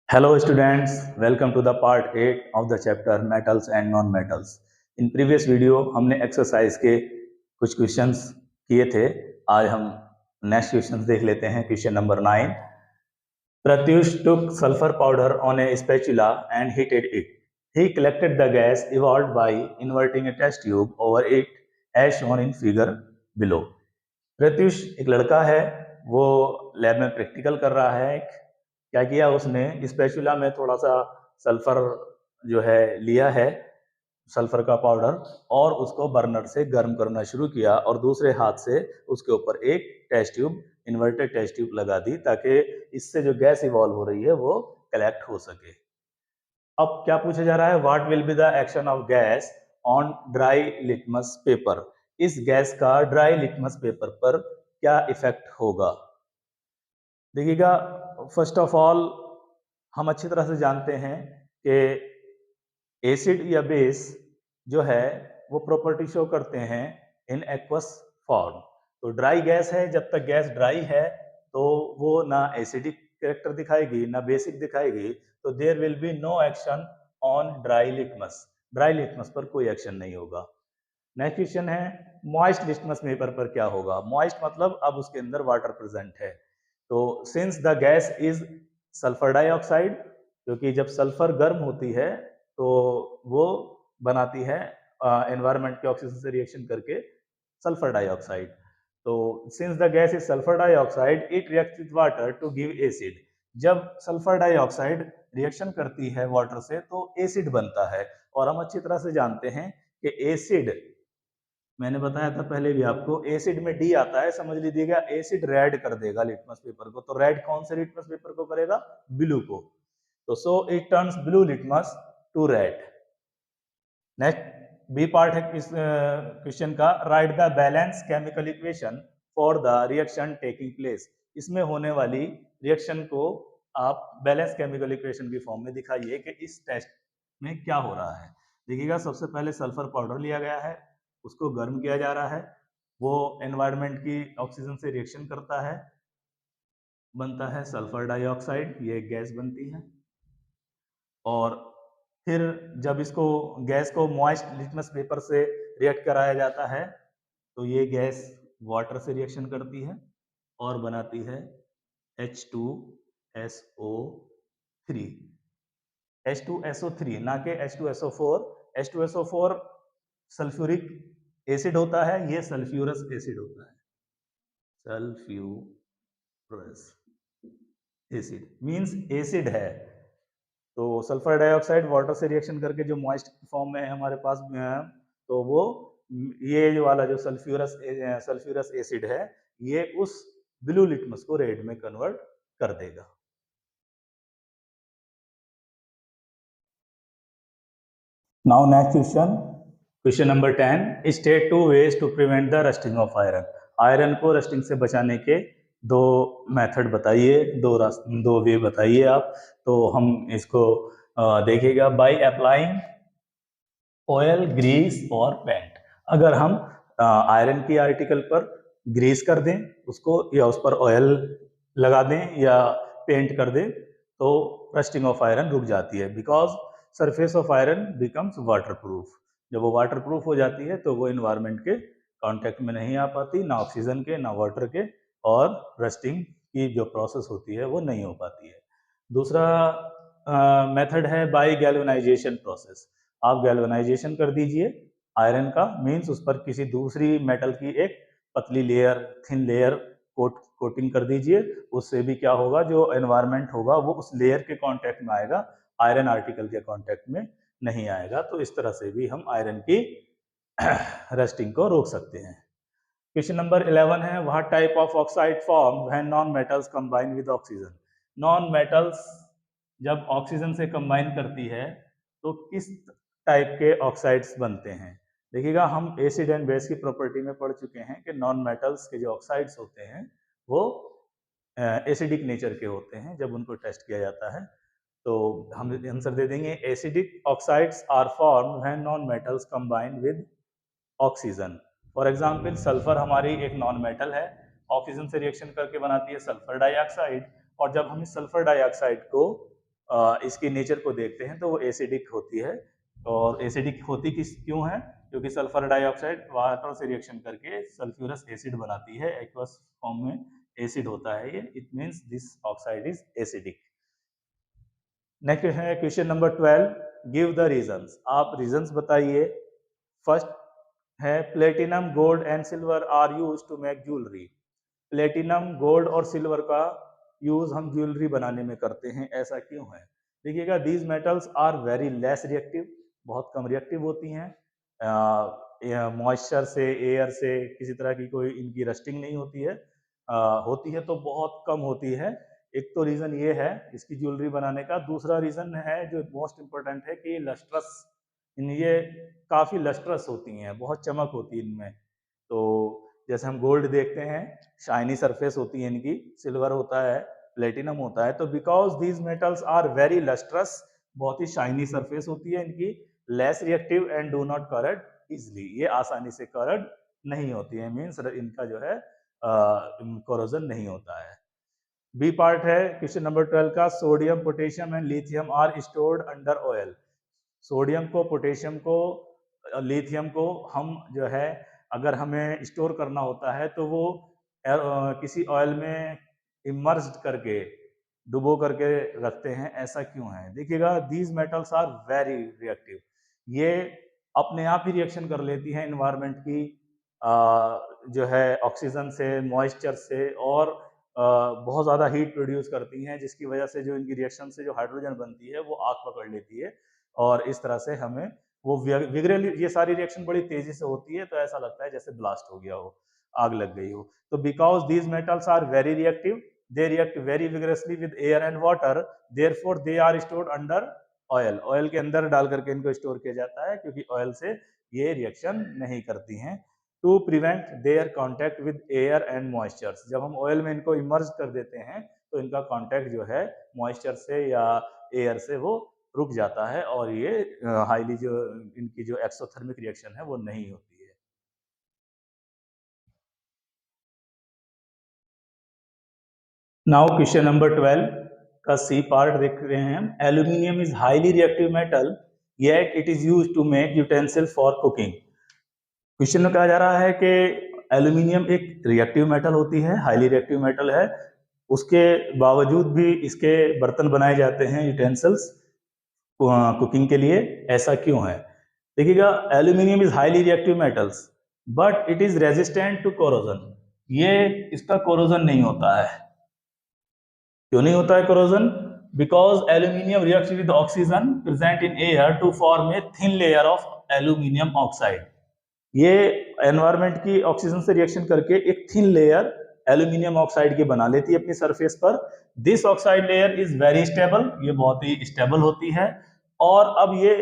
Hello students, welcome to the part 8 of the chapter metals and non-metals. In previous video हमने exercise के कुछ questions किए थे. आज हम next questions देख लेते हैं. Question number 9. Pratyush took sulfur powder on a spatula and heated it. He collected the gas evolved by inverting a test tube over it as shown in figure below. Pratyush एक लड़का है, वो lab में practical कर रहा है. क्या किया उसने, स्पैचुला में थोड़ा सा सल्फर जो है लिया है, सल्फर का पाउडर, और उसको बर्नर से गर्म करना शुरू किया और दूसरे हाथ से उसके ऊपर एक test tube, inverted test tube लगा दी ताकि इससे जो गैस इवॉल्व हो रही है वो कलेक्ट हो सके. अब क्या पूछा जा रहा है, what will be the action of gas on dry litmus paper. इस गैस का ड्राई लिटमस पेपर पर क्या इफेक्ट होगा. देखिएगा, फर्स्ट ऑफ ऑल हम अच्छी तरह से जानते हैं कि एसिड या बेस जो है वो प्रॉपर्टी शो करते हैं इन एक्वस फॉर्म. तो ड्राई गैस है, जब तक गैस ड्राई है तो वो ना एसिडिक कैरेक्टर दिखाएगी ना बेसिक दिखाएगी, तो there will be no action on dry litmus. Dry litmus पर कोई एक्शन नहीं होगा. नेक्स्ट क्वेश्चन है, मॉइस्ट लिटमस पेपर पर क्या होगा. मॉइस्ट मतलब अब उसके अंदर वाटर प्रेजेंट है. तो since the gas is sulphur dioxide, क्योंकि जब सल्फर गर्म होती है तो वो बनाती है एनवायरनमेंट के ऑक्सीजन से रिएक्शन करके सल्फर डाइऑक्साइड. तो since the gas is sulphur dioxide it reacts with water to give acid. जब सल्फर डाइऑक्साइड रिएक्शन करती है वाटर से तो एसिड बनता है. और हम अच्छी तरह से जानते हैं कि एसिड, मैंने बताया था पहले भी आपको, एसिड में डी आता है, समझ लीजिएगा एसिड रेड कर देगा लिटमस पेपर को. तो रेड कौन से लिटमस पेपर को करेगा, ब्लू को. तो so it turns blue litmus to red. Next B part है इस क्वेश्चन का, write the balance chemical equation for the reaction taking place. इसमें होने वाली रिएक्शन को आप बैलेंस केमिकल इक्वेशन की फॉर्म में दिखाइए कि इस टेस्ट में क्या हो रहा है. देखिएगा, सबसे पहले सल्फर पाउडर लिया गया है, उसको गर्म किया जा रहा है, वो एनवायरनमेंट की ऑक्सीजन से रिएक्शन करता है, बनता है सल्फर डाइऑक्साइड, ये गैस बनती है. और फिर जब इसको गैस को मॉइस्ट लिटमस पेपर से रिएक्ट कराया जाता है तो ये गैस वाटर से रिएक्शन करती है और बनाती है H2SO3. H2SO3 ना कि H2SO4. H2SO4 सल्फ्यूरिक एसिड होता है, ये सल्फ्यूरस एसिड होता है. सल्फ्यूरस एसिड मींस एसिड है. तो सल्फर डाइऑक्साइड वाटर से रिएक्शन करके जो मॉइस्ट फॉर्म में हमारे पास तो वो ये जो वाला जो सल्फ्यूरस एसिड है ये उस ब्लू लिटमस को रेड में कन्वर्ट कर देगा. Now next question, question number 10. State 2 ways to prevent the rusting of iron. Iron को रस्टिंग से बचाने के दो मेथड बताइए, दो वे बताइए आप. तो हम इसको देखिएगा, बाय अप्लाइंग ऑयल, ग्रीस और पेंट. अगर हम आयरन की आर्टिकल पर ग्रीस कर दें उसको, या उस पर ऑयल लगा दें या पेंट कर दें तो रस्टिंग ऑफ आयरन रुक जाती है. Because surface of iron becomes waterproof. जब वो वाटरप्रूफ हो जाती है तो वो एनवायरनमेंट के कांटेक्ट में नहीं आ पाती, ना ऑक्सीजन के ना वाटर के, और रस्टिंग की जो प्रोसेस होती है वो नहीं हो पाती है. दूसरा मेथड है बाय गैल्वेनाइजेशन प्रोसेस. आप गैल्वेनाइजेशन कर दीजिए आयरन का, मींस उस पर किसी दूसरी मेटल की एक पतली लेयर, थिन लेयर कोटिंग कर दीजिए. उससे भी क्या होगा, जो एनवायरनमेंट होगा वो उस लेयर के कांटेक्ट में आएगा, आयरन आर्टिकल के कांटेक्ट में नहीं आएगा. तो इस तरह से भी हम आयरन की रस्टिंग को रोक सकते हैं. क्वेश्चन नंबर 11 है, what type of oxide form when non metals combine with oxygen. Non metals जब ऑक्सीजन से कंबाइन करती है तो किस टाइप के ऑक्साइड्स बनते हैं. देखिएगा, हम एसिड एंड बेस की प्रॉपर्टी में पढ़ चुके हैं कि नॉन मेटल्स के जो ऑक्साइड्स होते हैं वो एसिडिक नेचर के होते हैं. जब उनको टेस्ट किया जाता है तो हम आंसर दे देंगे, acidic oxides are formed when non metals combine with oxygen. For example, sulphur हमारी एक नॉन मेटल है, ऑक्सीजन से रिएक्शन करके बनाती है सल्फर डाइऑक्साइड, और जब हम इस सल्फर डाइऑक्साइड को इसकी नेचर को देखते हैं तो वो एसिडिक होती है। और एसिडिक होती क्यों है? क्योंकि सल्फर डाइऑक्साइड वाटर से रिएक्शन करके सल्फ्यूरस एसिड बनाती है, एक्वस फॉर्म में एसिड होता है ये, it means this oxide is acidic. Next है question number 12, give the reasons. आप रीजंस बताइए। फर्स्ट है platinum, gold and silver are used to make jewellery. Platinum, gold और सिल्वर का यूज हम ज्वेलरी बनाने में करते हैं, ऐसा क्यों है? देखिएगा, these metals are very less reactive, बहुत कम रिएक्टिव होती हैं। मॉइस्चर से, एयर से किसी तरह की कोई इनकी रस्टिंग नहीं होती है, होती है तो बहुत कम होती है। एक तो रीजन ये है इसकी ज्वेलरी बनाने का। दूसरा रीजन है जो मोस्ट इम्पोर्टेंट है कि लस्ट्रस, ये काफी लस्ट्रस होती हैं, बहुत चमक होती है इनमें। तो जैसे हम गोल्ड देखते हैं, शाइनी सरफेस होती है इनकी, सिल्वर होता है, प्लेटिनम होता है। तो because these metals are very lustrous, बहुत ही शाइनी सरफेस होती है इनकी, less reactive and do not corrode easily, ये आसानी से करड नहीं होती है, मीन्स इनका जो है कोरोजन नहीं होता है। बी पार्ट है क्वेश्चन नंबर 12 का, sodium, potassium and lithium are stored under oil. Sodium को, पोटेशियम को, लिथियम को हम जो है अगर हमें स्टोर करना होता है तो वो किसी ऑयल में इमर्ज करके, डुबो करके रखते हैं, ऐसा क्यों है? देखिएगा, these metals are very reactive, ये अपने आप ही रिएक्शन कर लेती हैं एनवायरनमेंट की जो है ऑक्सीजन से, मॉइस्चर से, और बहुत ज़्यादा हीट प्रोड्यूस करती हैं, जिसकी वजह से जो इनकी रिएक्शन से जो हाइड्रोजन बनती है वो आग पकड़ लेती है, और इस तरह से हमें वो विग्रली, ये सारी रिएक्शन बड़ी तेजी से होती है, तो ऐसा लगता है जैसे ब्लास्ट हो गया हो, आग लग गई हो। तो because these metals are very reactive, they react very vigorously with air and water, therefore they are stored under oil. Oil के अंदर डाल करके इनको स्टोर किया जाता है, क्योंकि ऑयल से ये रिएक्शन नहीं करती हैं। To prevent their contact with air and moisture, जब हम ऑयल में इनको इमर्ज कर देते हैं तो इनका कॉन्टैक्ट जो है मॉइस्चर से या एयर से वो रुक जाता है, और ये हाईली जो इनकी जो एक्सोथर्मिक रिएक्शन है वो नहीं होती है। नाउ क्वेश्चन नंबर 12 का सी पार्ट देख रहे हैं हम। Aluminium is highly reactive metal, yet it is used to make utensil for cooking. Question में कहा जा रहा है कि एल्यूमिनियम एक रिएक्टिव मेटल होती है, हाईली रिएक्टिव मेटल है, उसके बावजूद भी इसके बर्तन बनाए जाते हैं, यूटेंसिल्स कुकिंग के लिए, ऐसा क्यों है? देखिएगा, aluminium is highly reactive metals but it is resistant to corrosion. ये इसका कोरोजन नहीं होता है। क्यों नहीं होता है corrosion? Because aluminium reacts with oxygen present in air to form a thin layer of aluminium oxide. ये एनवायरनमेंट की ऑक्सीजन से रिएक्शन करके एक थिन लेयर एल्यूमिनियम ऑक्साइड की बना लेती है अपनी सरफेस पर। This oxide layer is very stable, ये बहुत ही स्टेबल होती है, और अब ये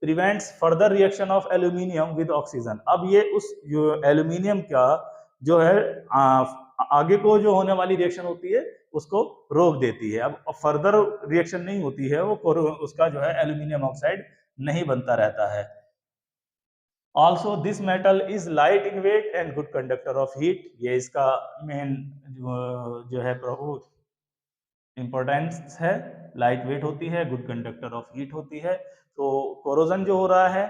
prevents further reaction of aluminium with oxygen. अब ये उस जो एल्यूमिनियम का जो है आगे को जो होने वाली रिएक्शन होती है उसको रोक देती है। अब फर्दर रिएक्शन नहीं होती है, वो उसका जो है एल्यूमिनियम ऑक्साइड नहीं बनता रहता है। Also this metal is light in weight and good conductor of heat. ये इसका मेन जो है इंपॉर्टेंस है, लाइट वेट होती है, गुड कंडक्टर ऑफ हीट होती है। तो कोरोजन जो हो रहा है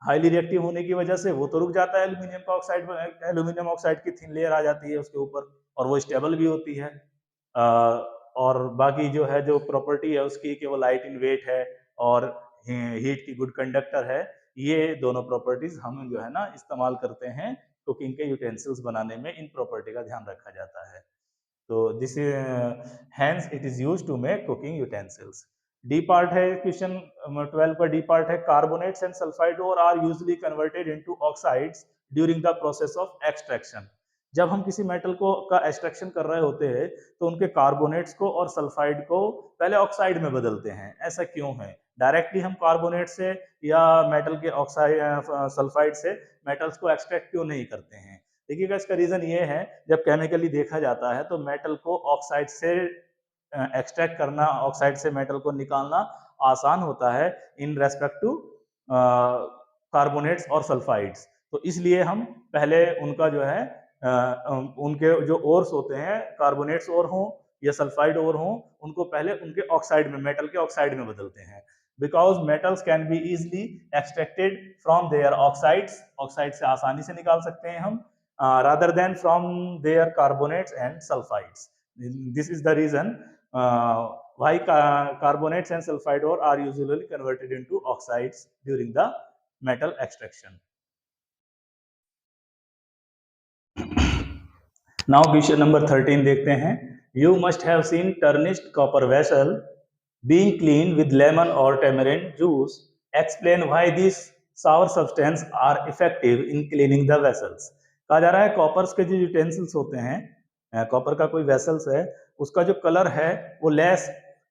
हाईली रिएक्टिव होने की वजह से वो तो रुक जाता है, एल्यूमिनियम का ऑक्साइड, एल्यूमिनियम ऑक्साइड की थिन लेयर आ जाती है उसके ऊपर, और वो स्टेबल भी होती है। और बाकी जो है जो प्रॉपर्टी है उसकी कि वो लाइट इन वेट है और हीट की गुड कंडक्टर है, ये दोनों प्रॉपर्टीज हम जो है ना इस्तेमाल करते हैं कुकिंग के यूटेंसिल्स बनाने में, इन प्रॉपर्टी का ध्यान रखा जाता है। तो this hence it is used to make cooking utensils. D part है क्वेश्चन 12 का, डी पार्ट है carbonates and sulphide ore are usually converted into oxides during the process of extraction. जब हम किसी मेटल को का एक्सट्रैक्शन कर रहे होते हैं तो उनके कार्बोनेट्स को और सल्फाइड को पहले ऑक्साइड में बदलते हैं, ऐसा क्यों है? डायरेक्टली हम कार्बोनेट से या मेटल के ऑक्साइड सल्फाइड से मेटल्स को एक्सट्रैक्ट क्यों नहीं करते हैं? देखिएगा, इसका रीजन ये है, जब केमिकली देखा जाता है तो मेटल को ऑक्साइड से एक्सट्रैक्ट करना, ऑक्साइड से मेटल को निकालना आसान होता है इन रेस्पेक्ट टू कार्बोनेट्स और सल्फाइड्स। तो इसलिए हम पहले उनका जो है उनके जो ओर्स होते हैं, कार्बोनेट्स ओर हों या सल्फाइड ओर हो, उनको पहले उनके ऑक्साइड में, मेटल के ऑक्साइड में बदलते हैं, because metals can be easily extracted from their oxides, oxide से आसानी से निकाल सकते हैं हम, rather than from their carbonates and sulfides. This is the reason why carbonates and sulfide ore are usually converted into oxides during the metal extraction. Now question number 13 देखते हैं. You must have seen tarnished copper vessel being cleaned with lemon or tamarind juice. Explain why these sour substances are effective in cleaning the vessels. कहा जा रहा है Cowper's के जो utensils होते हैं, कॉपर का कोई वेसल्स है, उसका जो कलर है वो लेस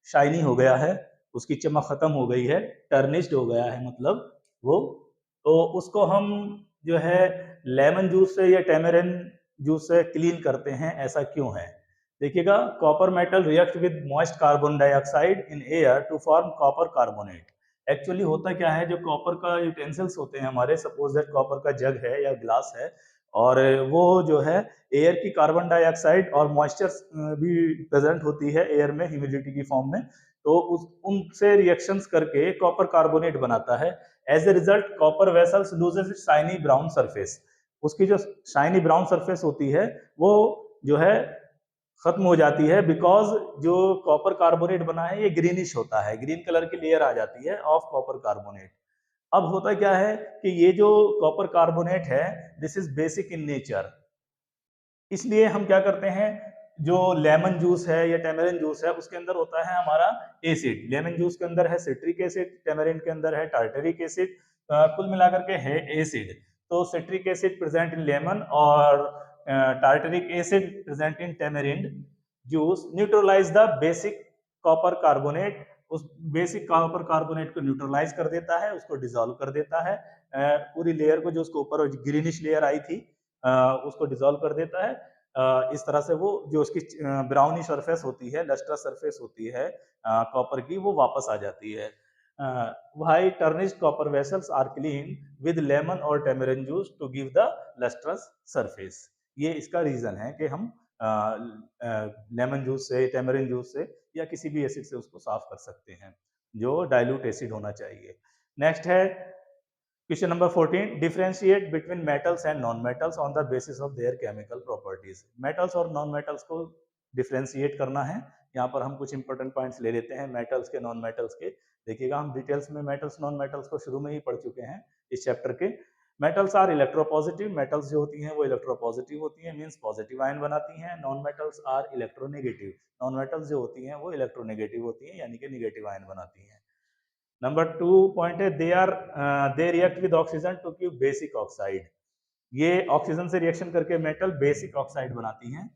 शाइनी हो गया है, उसकी चमक खत्म हो गई है, टर्निश्ड हो गया है मतलब वो, तो उसको हम जो है लेमन जूस से या टेमरिन जूस से क्लीन करते हैं. ऐसा क्यों है? देखिएगा, copper metal react with moist carbon dioxide in air to form copper carbonate. Actually होता क्या है, जो कॉपर का यूटेंसिल्स होते हैं हमारे, सपोज दैट कॉपर का जग है या ग्लास है, और वो जो है एयर की कार्बन डाइऑक्साइड और मॉइस्चर भी प्रेजेंट होती है एयर में ह्यूमिडिटी की फॉर्म में, तो उनसे रिएक्शंस करके कॉपर कार्बोनेट बनाता है. As a result copper vessels loses its shiny brown surface. उसकी जो शाइनी ब्राउन सरफेस होती है वो जो है खत्म हो जाती है, बिकॉज जो कॉपर कार्बोनेट बना है ये ग्रीनिश होता है, ग्रीन कलर की लेयर आ जाती है ऑफ कॉपर कार्बोनेट. अब होता क्या है कि ये जो कॉपर कार्बोनेट है this is basic in nature, इसलिए हम क्या करते हैं, जो लेमन जूस है या टेमरिन जूस है उसके अंदर होता है हमारा एसिड. लेमन जूस के अंदर है सिट्रिक एसिड, टेमरिन के अंदर है टार्टरिक एसिड, कुल मिलाकर के है एसिड. तो citric acid present in lemon और tartaric acid present in tamarind juice neutralize the basic copper carbonate. उस बेसिक कॉपर कार्बोनेट को न्यूट्रलाइज कर देता है, उसको डिसॉल्व कर देता है, पूरी लेयर को, जो उसके ऊपर ग्रीनिश लेयर आई थी उसको डिसॉल्व कर देता है. इस तरह से वो जो उसकी ब्राउनी सरफेस होती है, लस्ट्रस सरफेस होती है कॉपर की, वो वापस आ जाती है. Why tarnished copper vessels are clean with lemon और tamarind juice to give the lustrous surface. ये इसका रीजन है कि हम लेमन जूस से, टेमरिन जूस से या किसी भी एसिड से उसको साफ कर सकते हैं, जो डाइल्यूट एसिड होना चाहिए. नेक्स्ट है question number 14. Differentiate between metals and non metals on the basis of their chemical properties. Metals और नॉन मेटल्स को डिफरेंशिएट करना है. यहाँ पर हम कुछ इंपॉर्टेंट पॉइंट्स ले लेते हैं मेटल्स के, नॉन मेटल्स के. देखिएगा, हम डिटेल्स में मेटल्स नॉन मेटल्स को शुरू में ही पढ़ चुके हैं इस चैप्टर के. Metals are electropositive. मेटल्स जो होती हैं वो इलेक्ट्रोपॉजिटिव होती हैं, मींस पॉजिटिव आयन बनाती हैं. Non metals are electronegative. Non metals जो होती हैं वो इलेक्ट्रोनेगेटिव होती हैं, यानी कि नेगेटिव आयन बनाती हैं. नंबर 2 पॉइंट है they react with oxygen to give basic oxide. ये ऑक्सीजन से रिएक्शन करके मेटल बेसिक ऑक्साइड बनाती हैं.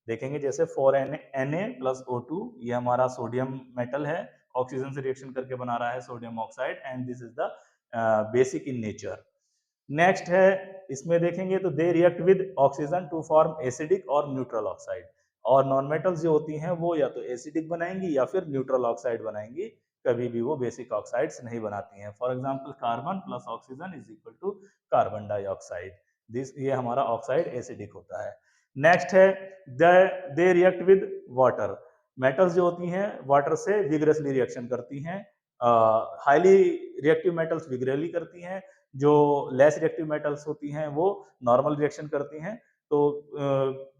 देखेंगे जैसे 4Na+O2, ये हमारा सोडियम मेटल है, ऑक्सीजन से रिएक्शन करके बना रहा है sodium oxide, and this is the basic in nature. Next है, इसमें देखेंगे तो they react with oxygen to form acidic और न्यूट्रल ऑक्साइड. और नॉन मेटल्स जो होती हैं वो या तो एसिडिक बनाएंगी या फिर न्यूट्रल ऑक्साइड बनाएंगी, कभी भी वो बेसिक ऑक्साइड्स नहीं बनाती हैं. For example carbon plus oxygen is equal to carbon dioxide. ये हमारा ऑक्साइड एसिडिक होता है. नेक्स्ट है they react with water. Metals जो होती हैं वाटर से विग्रसली रिएक्शन करती हैं. हाईली रिएक्टिव मेटल्स विग्रसली करती हैं, जो लेस रिएक्टिव मेटल्स होती हैं वो नॉर्मल रिएक्शन करती हैं. तो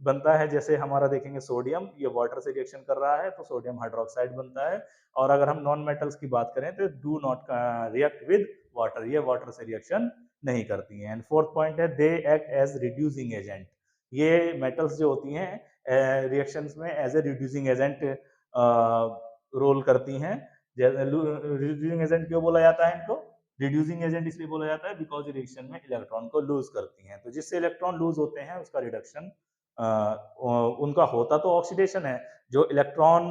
बनता है जैसे हमारा देखेंगे सोडियम, ये वाटर से रिएक्शन कर रहा है तो सोडियम हाइड्रोक्साइड बनता है. और अगर हम नॉन मेटल्स की बात करें तो do not react with water, ये वाटर से रिएक्शन नहीं करती हैं. एंड फोर्थ पॉइंट है they act as reducing agent. ये मेटल्स जो होती हैं रिएक्शंस में as a reducing agent role करती हैं. रिड्यूसिंग एजेंट क्यों बोला जाता है इनको? रिड्यूसिंग एजेंट इसलिए बोला जाता है बिकॉज रिएक्शन में इलेक्ट्रॉन को लूज करती हैं. तो जिससे इलेक्ट्रॉन लूज होते हैं उसका रिडक्शन उनका होता तो ऑक्सीडेशन है. जो इलेक्ट्रॉन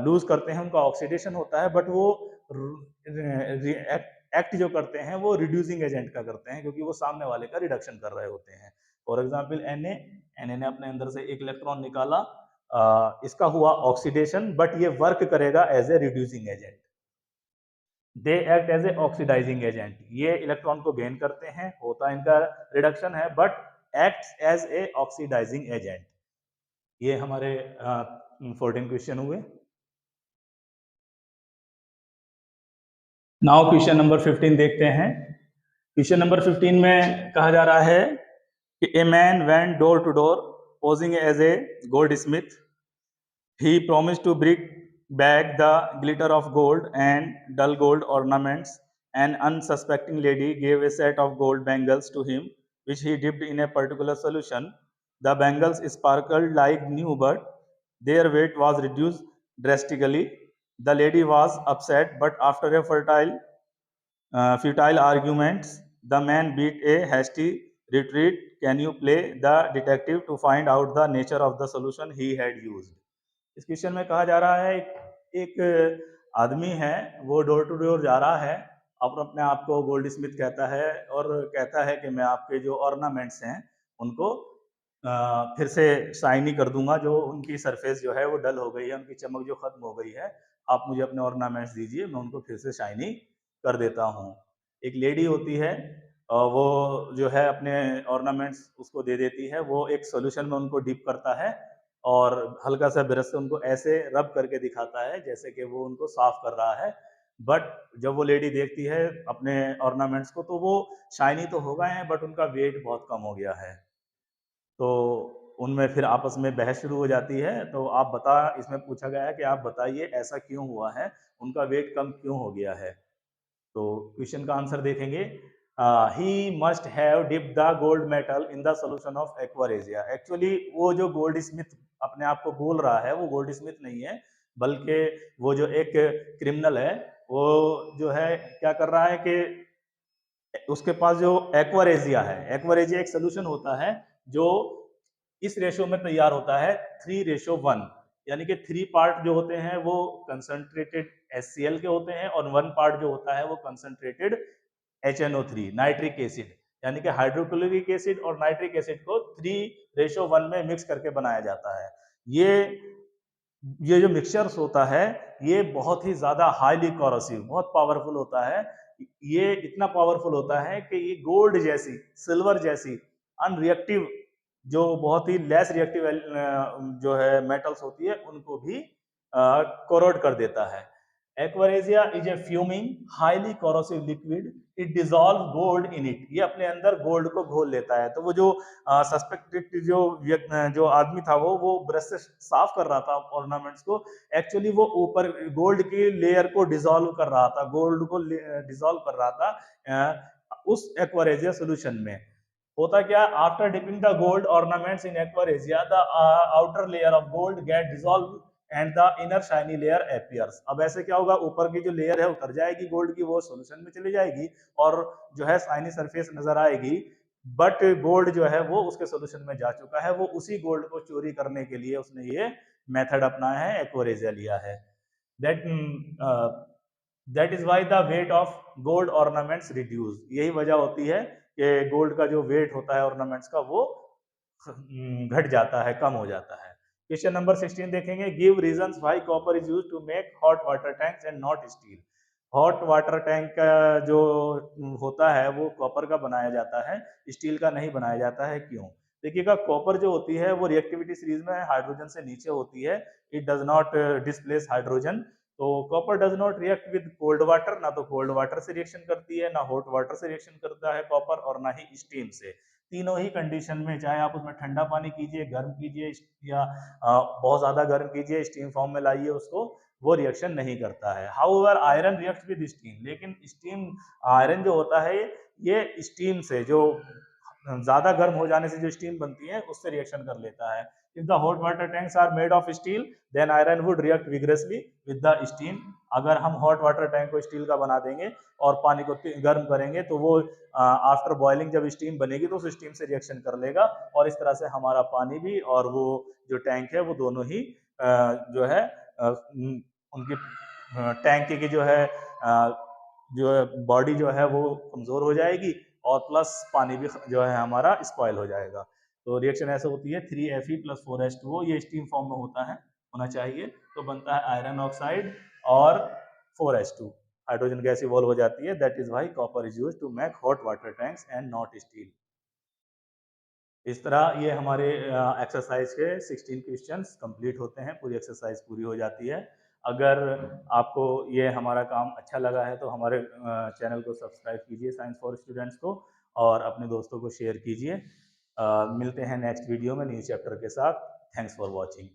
लूज करते हैं उनका ऑक्सीडेशन होता है, बट वो एक्ट जो करते हैं वो रिड्यूसिंग एजेंट का करते हैं, क्योंकि वो सामने वाले का रिडक्शन कर रहे होते हैं. फॉर एग्जांपल Na ने अपने अंदर से एक इलेक्ट्रॉन निकाला, इसका हुआ ऑक्सीडेशन, बट ये वर्क करेगा as a reducing agent. They act as a oxidising agent. ये इलेक्ट्रॉन को गेन करते हैं, होता इनका रिडक्शन है, but act as a oxidising agent. ये हमारे 14 क्वेश्चन हुए। नाउ क्वेश्चन नंबर 15 देखते हैं। क्वेश्चन नंबर 15 में कहा जा रहा है कि a man went door to door posing as a goldsmith. He promised to bring back the glitter of gold and dull gold ornaments. An unsuspecting lady gave a set of gold bangles to him, which he dipped in a particular solution. The bangles sparkled like new, but their weight was reduced drastically. The lady was upset, but after a futile arguments, the man beat a hasty retreat. Can you play the detective to find out the nature of the solution he had used? इस question में कहा जा रहा है एक आदमी है, वो डोर टू डोर जा रहा है, अपने आप को गोल्ड स्मिथ कहता है और कहता है कि मैं आपके जो ऑर्नामेंट्स हैं उनको फिर से शाइनी कर दूंगा, जो उनकी सरफेस जो है वो डल हो गई है, उनकी चमक जो खत्म हो गई है, आप मुझे अपने ऑर्नामेंट्स दीजिए, मैं उनको फिर से शाइनी कर देता हूँ। एक लेडी होती है, वो जो है अपने ऑर्नामेंट्स उसको दे देती है, वो एक सॉल्यूशन में उनको डिप करता है और हल्का सा ब्रश से उनको ऐसे रब करके दिखाता है जैसे कि वो उनको साफ कर रहा है। बट जब वो लेडी देखती है अपने ऑर्नामेंट्स को, तो वो शाइनी तो हो गए हैं बट उनका वेट बहुत कम हो गया है। तो उनमें फिर आपस में बहस शुरू हो जाती है। तो इसमें पूछा गया है कि आप बताइए ऐसा क्यों हुआ है, उनका वेट कम क्यों हो गया है। तो क्वेश्चन का आंसर देखेंगे। He must have dip the gold metal in the solution of aqua regia. Actually वो जो गोल्ड स्मिथ अपने आप को बोल रहा है वो गोल्ड स्मिथ नहीं है, बल्कि वो जो एक क्रिमिनल है, वो जो है क्या कर रहा है कि उसके पास जो एक्वारेजिया है, एक्वारेजिया एक सोल्यूशन होता है जो इस रेशो में तैयार होता है 3:1, यानी कि 3 पार्ट जो होते हैं वो कंसंट्रेटेड HCl के होते हैं और 1 पार्ट जो होता है वो कंसंट्रेटेड HNO3 नाइट्रिक एसिड, यानी कि हाइड्रोक्लोरिक एसिड और नाइट्रिक एसिड को 3:1 में मिक्स करके बनाया जाता है। ये जो मिक्सचर्स होता है ये बहुत ही ज्यादा हाईली कोरोसिव, बहुत पावरफुल होता है। ये इतना पावरफुल होता है कि ये गोल्ड जैसी, सिल्वर जैसी अनरिएक्टिव, जो बहुत ही लेस रिएक्टिव जो है मेटल्स होती है उनको भी कोरोड कर देता है। Aqua regia is a fuming highly corrosive liquid, it dissolve gold in it. ये अपने अंदर गोल्ड को घोल लेता है। तो वो जो सस्पेक्टेड जो आदमी था वो ब्रश से साफ कर रहा था ऑर्नामेंट्स को, एक्चुअली वो ऊपर गोल्ड की लेयर को डिजॉल्व कर रहा था, गोल्ड को डिजॉल्व कर रहा था उस एक्वारेजिया सोल्यूशन में। होता क्या, after dipping the gold ornaments in aqua regia the outer layer of gold get dissolve and the inner shiny layer appears. अब ऐसे क्या होगा, ऊपर की जो लेयर है उतर जाएगी गोल्ड की, वो सॉल्यूशन में चली जाएगी और जो है शाइनी सरफेस नजर आएगी, बट गोल्ड जो है वो उसके सॉल्यूशन में जा चुका है। वो उसी गोल्ड को चोरी करने के लिए उसने ये मेथड अपनाया है, एक्वारेजिया लिया है। That that is why the weight of gold ornaments reduce. यही वजह होती है कि गोल्ड का जो वेट होता है ऑर्नामेंट्स का वो घट जाता है, कम हो जाता है। क्वेश्चन नंबर 16 देखेंगे। Give reasons why copper is used to make hot water tanks and not steel. Hot water tank का जो होता है वो कॉपर का बनाया जाता है, स्टील का नहीं बनाया जाता है। क्यों? देखिएगा, कॉपर जो होती है वो रिएक्टिविटी सीरीज में हाइड्रोजन से नीचे होती है, it does not displace hydrogen. तो copper does not react with cold water, ना तो कोल्ड वाटर से रिएक्शन करती है, ना हॉट वाटर से रिएक्शन करता है कॉपर, और ना ही स्टीम से। तीनों ही कंडीशन में, चाहे आप उसमें ठंडा पानी कीजिए, गर्म कीजिए या बहुत ज्यादा गर्म कीजिए, स्टीम फॉर्म में लाइए उसको, वो रिएक्शन नहीं करता है। However iron react with steam, लेकिन स्टीम, आयरन जो होता है ये स्टीम से, जो ज्यादा गर्म हो जाने से जो स्टीम बनती है उससे रिएक्शन कर लेता है। If the hot water tanks are made of steel, then iron would react vigorously with the steam. अगर हम hot water tank को स्टील का बना देंगे और पानी को गर्म करेंगे तो वो आफ्टर बॉइलिंग जब स्टीम बनेगी तो उस स्टीम से रिएक्शन कर लेगा, और इस तरह से हमारा पानी भी और वो जो टैंक है वो दोनों ही जो है उनकी टैंक की जो है बॉडी जो है वो कमजोर हो जाएगी, और प्लस पानी भी जो है हमारा स्पॉइल हो जाएगा। तो रिएक्शन ऐसे होती है 3Fe + 4H2O, ये स्टीम फॉर्म में होना चाहिए, तो बनता है आयरन ऑक्साइड और 4H2, हाइड्रोजन गैस इवॉल्व हो जाती है। That is why copper is used to make hot water tanks and not steel. इस तरह ये हमारे एक्सरसाइज के 16 क्वेश्चंस कंप्लीट होते हैं, पूरी एक्सरसाइज पूरी हो जाती है। अगर आपको ये हमारा काम अच्छा लगा है तो हमारे चैनल को सब्सक्राइब कीजिए साइंस फॉर स्टूडेंट्स को, और अपने दोस्तों को शेयर कीजिए। मिलते हैं नेक्स्ट वीडियो में न्यू चैप्टर के साथ। Thanks for watching.